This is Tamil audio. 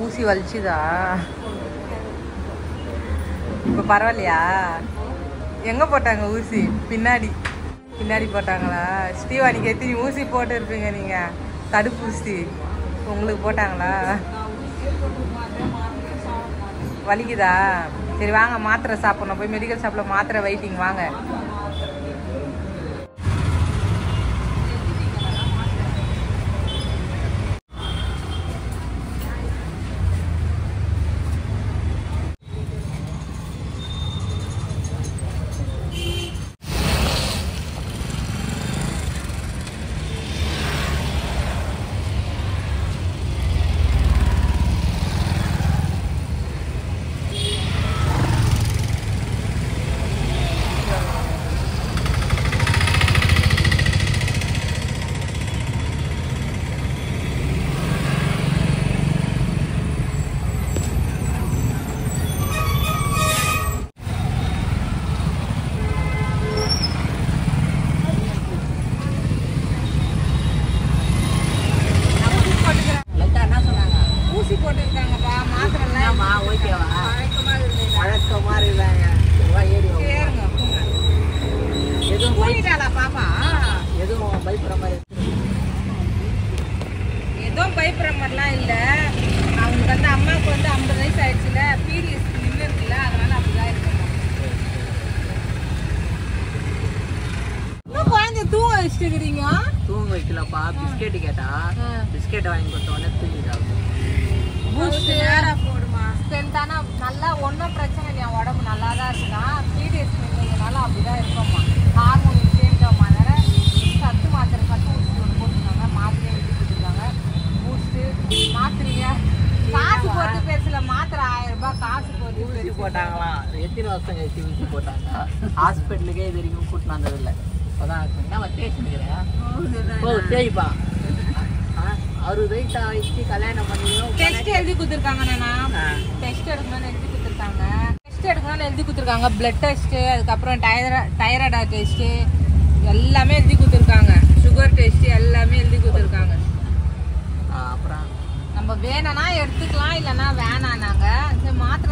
ஊசி வலிச்சுதா? இப்போ பரவாயில்லையா? எங்கே போட்டாங்க ஊசி? பின்னாடி போட்டாங்களா? ஸ்ரீவாணிக்கு எத்தனை ஊசி போட்டு இருப்பீங்க நீங்கள்? தடுப்பூசி உங்களுக்கு போட்டாங்களா? வலிக்குதா? சரி வாங்க மாத்திரை சாப்பிடணும். போய் மெடிக்கல் ஷாப்பில் மாத்திரை வெயிட்டிங் வாங்க. எதுவும் பயப்படுற மாதிரிலாம் இல்லை. அவங்களுக்கு வந்து அம்மாவுக்கு வந்து 50 வயசு ஆயிடுச்சுல, பீரியட்ஸ் நின்று இருக்குல்ல, அதனால அப்படிதான் இருக்கணும். இன்னும் குழந்தை தூங்க வச்சுக்கிறீங்க? தூங்க வைக்கலப்பா. பிஸ்கெட்டு கேட்டா பிஸ்கெட் வாங்கி கொடுத்தோடனே தூங்கிட்டாங்க. போடுமா ஸ்ட்ரென்த்தானா நல்லா ஒன்றும் பிரச்சனை இல்லையா, உடம்பு நல்லா தான் இருக்குதா. பீரியட்ஸ் நின்றதுனால அப்படிதான் இருக்கோம்மா. ஹார்மோன் சேஞ்சாமா. அதனால சத்து மாத்திரை ஊசி ஒன்று போட்டுருக்காங்க. மாத்திரையை எடுத்து கொடுத்துருக்காங்க. பூஸ்ட்டு மாத்திரையா காசு போட்டு பேசல. மாத்திரை 1000 ரூபாய் காசு போட்டு ஊசி போட்டாங்களா? எத்தனை வருஷம் கழிச்சு ஊசி போட்டாங்க? ஹாஸ்பிட்டலுக்கே இது வரைக்கும் கூட்டின்னு வந்ததில்லை. இப்போதான் என்ன தேய்ச்சிருக்கிறேன். ஓ தேய்ப்பா. 60 வயசு ஆயிடுச்சு, கல்யாணம் பண்ணியும் டெஸ்ட் எழுதி கொடுத்துருக்காங்க. டெஸ்ட் எடுக்கணும்னு எழுதி கொடுத்துருக்காங்க. பிளட் டெஸ்ட்டு, அதுக்கப்புறம் தைராய்டு டெஸ்ட்டு எல்லாமே எழுதி கொடுத்துருக்காங்க. சுகர் டெஸ்ட்டு எல்லாமே எழுதி கொடுத்துருக்காங்க. அப்புறம் நம்ம வேணும்னா எடுத்துக்கலாம், இல்லைன்னா வேணானாங்க. சரி மாத்திரை